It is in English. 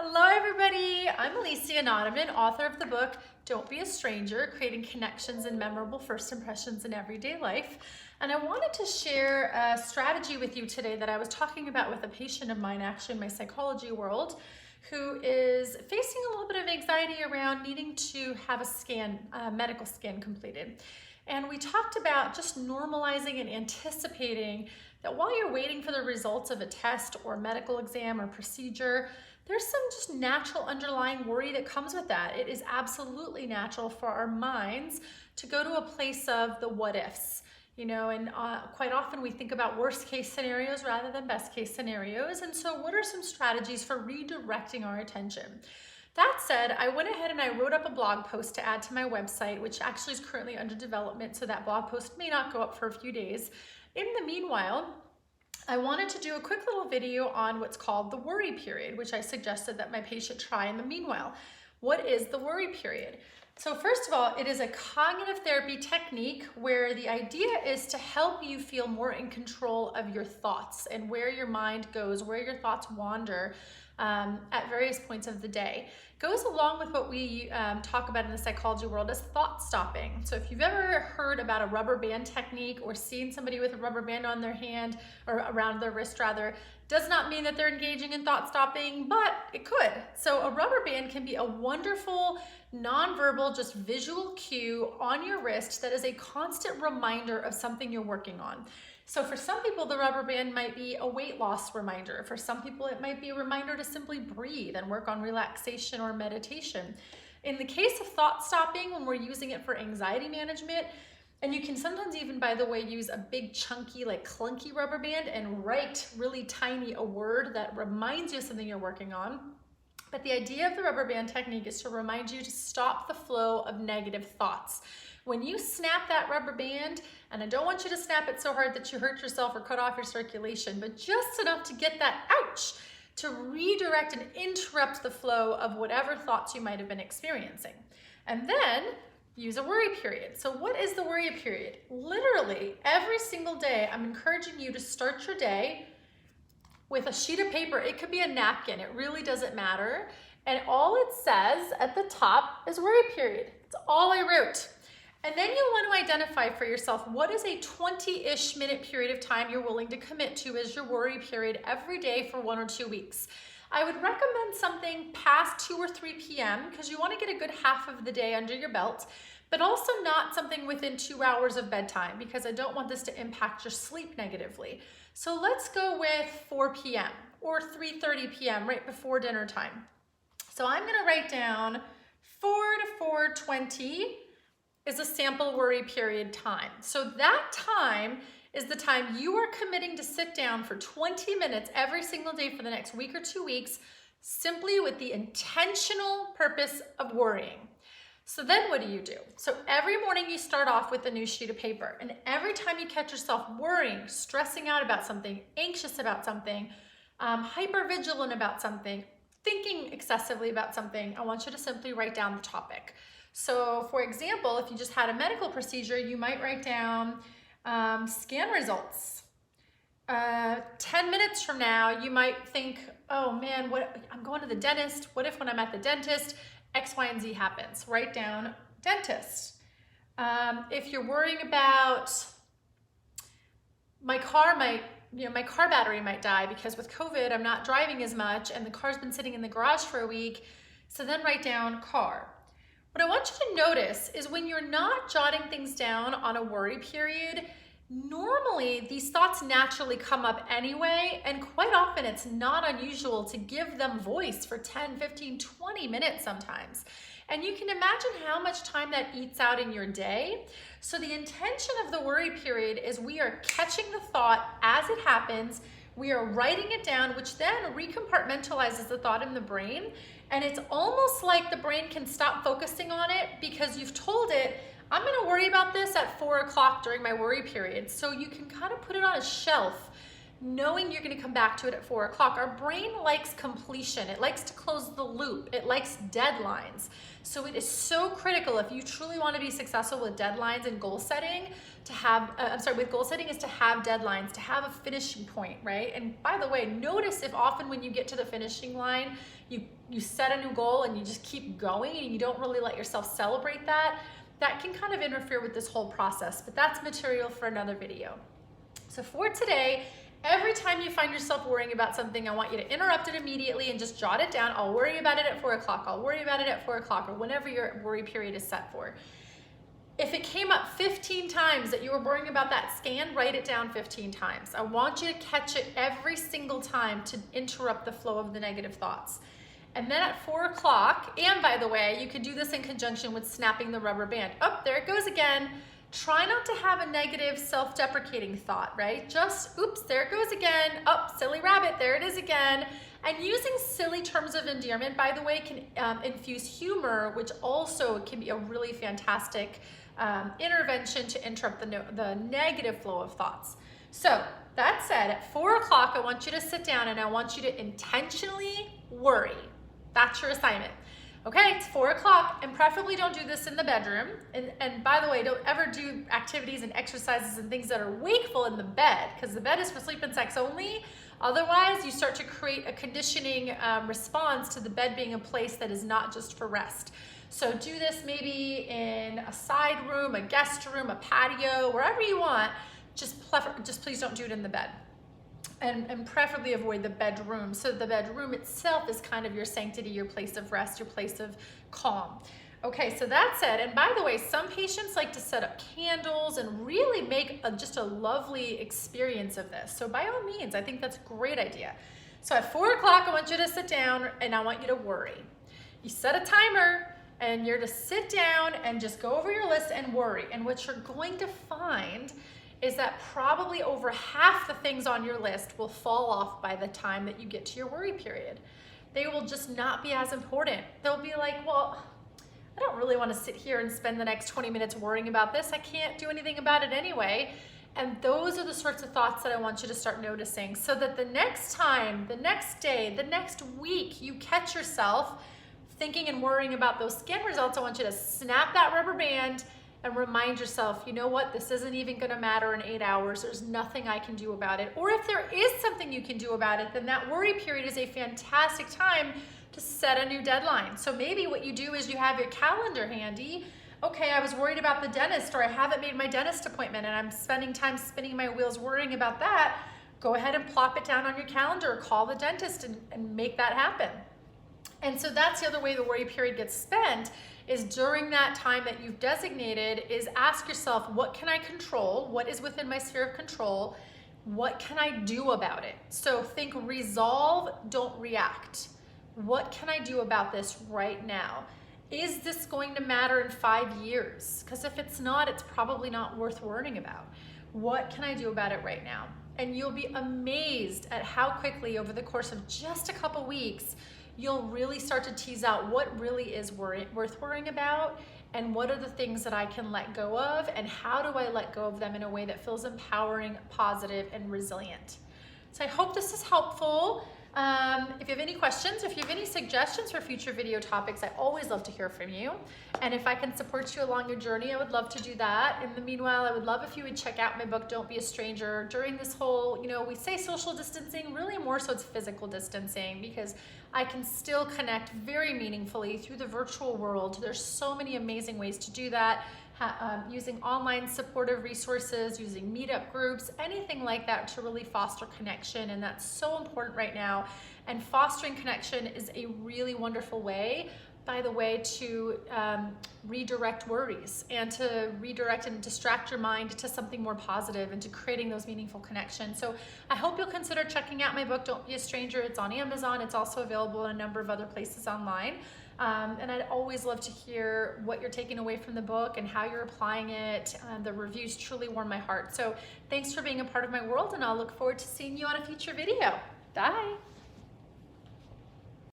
Hello everybody, I'm Alicia Nodeman, author of the book, Don't Be a Stranger, Creating Connections and Memorable First Impressions in Everyday Life. And I wanted to share a strategy with you today that I was talking about with a patient of mine, actually in my psychology world, who is facing a little bit of anxiety around needing to have a medical scan completed. And we talked about just normalizing and anticipating that while you're waiting for the results of a test or medical exam or procedure, there's some just natural underlying worry that comes with that. It is absolutely natural for our minds to go to a place of the what ifs, and quite often we think about worst case scenarios rather than best case scenarios. And so what are some strategies for redirecting our attention? That said, I went ahead and I wrote up a blog post to add to my website, which actually is currently under development, so that blog post may not go up for a few days. In the meanwhile, I wanted to do a quick little video on what's called the worry period, which I suggested that my patient try in the meanwhile. What is the worry period? So first of all, it is a cognitive therapy technique where the idea is to help you feel more in control of your thoughts and where your mind goes, where your thoughts wander at various points of the day. Goes along with what we talk about in the psychology world as thought stopping. So if you've ever heard about a rubber band technique or seen somebody with a rubber band on their hand or around their wrist rather, does not mean that they're engaging in thought stopping, but it could. So a rubber band can be a wonderful, nonverbal, just visual cue on your wrist that is a constant reminder of something you're working on. So for some people, the rubber band might be a weight loss reminder. For some people, it might be a reminder to simply breathe and work on relaxation or meditation. In the case of thought stopping, when we're using it for anxiety management, and you can sometimes even, by the way, use a big chunky, like clunky rubber band and write really tiny a word that reminds you of something you're working on. But the idea of the rubber band technique is to remind you to stop the flow of negative thoughts. When you snap that rubber band, and I don't want you to snap it so hard that you hurt yourself or cut off your circulation, but just enough to get that ouch, to redirect and interrupt the flow of whatever thoughts you might have been experiencing. And then use a worry period. So what is the worry period? Literally every single day, I'm encouraging you to start your day with a sheet of paper. It could be a napkin, it really doesn't matter. And all it says at the top is worry period. It's all I wrote. And then you want to identify for yourself what is a 20-ish minute period of time you're willing to commit to as your worry period every day for 1 or 2 weeks. I would recommend something past 2 or 3 p.m. because you want to get a good half of the day under your belt, but also not something within 2 hours of bedtime because I don't want this to impact your sleep negatively. So let's go with 4 p.m. or 3:30 p.m. right before dinner time. So I'm going to write down 4 to 4:20 is a sample worry period time. So that time is the time you are committing to sit down for 20 minutes every single day for the next week or 2 weeks, simply with the intentional purpose of worrying. So then what do? So every morning you start off with a new sheet of paper, and every time you catch yourself worrying, stressing out about something, anxious about something, hypervigilant about something, thinking excessively about something, I want you to simply write down the topic. So for example, if you just had a medical procedure, you might write down scan results. 10 minutes from now, you might think, oh man, I'm going to the dentist. What if when I'm at the dentist, X, Y, and Z happens? Write down dentist. If you're worrying about my car battery might die because with COVID, I'm not driving as much and the car's been sitting in the garage for a week. So then write down car. What I want you to notice is when you're not jotting things down on a worry period, normally these thoughts naturally come up anyway, and quite often it's not unusual to give them voice for 10, 15, 20 minutes sometimes. And you can imagine how much time that eats out in your day. So the intention of the worry period is we are catching the thought as it happens, we are writing it down, which then recompartmentalizes the thought in the brain. And it's almost like the brain can stop focusing on it because you've told it, I'm gonna worry about this at 4 o'clock during my worry period. So you can kind of put it on a shelf knowing you're going to come back to it at 4 o'clock. Our brain likes completion. It likes to close the loop. It likes deadlines. So it is so critical if you truly want to be successful with deadlines and goal setting to have, with goal setting is to have deadlines, to have a finishing point, right? And by the way, notice if often when you get to the finishing line, you set a new goal and you just keep going and you don't really let yourself celebrate that, that can kind of interfere with this whole process, but that's material for another video. So for today, every time you find yourself worrying about something, I want you to interrupt it immediately and just jot it down. I'll worry about it at 4 o'clock. I'll worry about it at 4 o'clock, or whenever your worry period is set for. If it came up 15 times that you were worrying about that scan, write it down 15 times. I want you to catch it every single time to interrupt the flow of the negative thoughts. And then at 4 o'clock, and by the way, you can do this in conjunction with snapping the rubber band. Oh, there it goes again. Try not to have a negative self-deprecating thought, right? Just, oops, there it goes again. Oh, silly rabbit, there it is again. And using silly terms of endearment, by the way, can infuse humor, which also can be a really fantastic intervention to interrupt the negative flow of thoughts. So that said, at 4 o'clock, I want you to sit down and I want you to intentionally worry. That's your assignment. Okay, it's 4 o'clock, and preferably don't do this in the bedroom. And by the way, don't ever do activities and exercises and things that are wakeful in the bed, because the bed is for sleep and sex only. Otherwise, you start to create a conditioning response to the bed being a place that is not just for rest. So do this maybe in a side room, a guest room, a patio, wherever you want. Just please don't do it in the bed. And preferably avoid the bedroom. So the bedroom itself is kind of your sanctity, your place of rest, your place of calm. Okay, so that's it. And by the way, some patients like to set up candles and really make just a lovely experience of this. So by all means, I think that's a great idea. So at 4 o'clock, I want you to sit down and I want you to worry. You set a timer and you're to sit down and just go over your list and worry. And what you're going to find is that probably over half the things on your list will fall off by the time that you get to your worry period. They will just not be as important. They'll be like, well, I don't really want to sit here and spend the next 20 minutes worrying about this. I can't do anything about it anyway. And those are the sorts of thoughts that I want you to start noticing, so that the next time, the next day, the next week, you catch yourself thinking and worrying about those scan results. I want you to snap that rubber band and remind yourself, you know what, this isn't even gonna matter in 8 hours. There's nothing I can do about it. Or if there is something you can do about it, then that worry period is a fantastic time to set a new deadline. So maybe what you do is you have your calendar handy. Okay, I was worried about the dentist, or I haven't made my dentist appointment and I'm spending time spinning my wheels worrying about that. Go ahead and plop it down on your calendar or call the dentist and make that happen. And so that's the other way the worry period gets spent, is during that time that you've designated, is ask yourself, what can I control? What is within my sphere of control? What can I do about it? So think resolve, don't react. What can I do about this right now? Is this going to matter in 5 years? Because if it's not, it's probably not worth worrying about. What can I do about it right now? And you'll be amazed at how quickly over the course of just a couple weeks, you'll really start to tease out what really is worth worrying about, and what are the things that I can let go of, and how do I let go of them in a way that feels empowering, positive, and resilient. So I hope this is helpful. If you have any questions, or if you have any suggestions for future video topics, I always love to hear from you. And if I can support you along your journey, I would love to do that. In the meanwhile, I would love if you would check out my book, Don't Be a Stranger. During this whole, we say social distancing, really more so it's physical distancing, because I can still connect very meaningfully through the virtual world. There's so many amazing ways to do that. Using online supportive resources, using meetup groups, anything like that to really foster connection. And that's so important right now. And fostering connection is a really wonderful way, by the way, to redirect worries and to redirect and distract your mind to something more positive and to creating those meaningful connections. So I hope you'll consider checking out my book, Don't Be a Stranger. It's on Amazon. It's also available in a number of other places online. And I'd always love to hear what you're taking away from the book and how you're applying it. The reviews truly warm my heart. So thanks for being a part of my world, and I'll look forward to seeing you on a future video. Bye.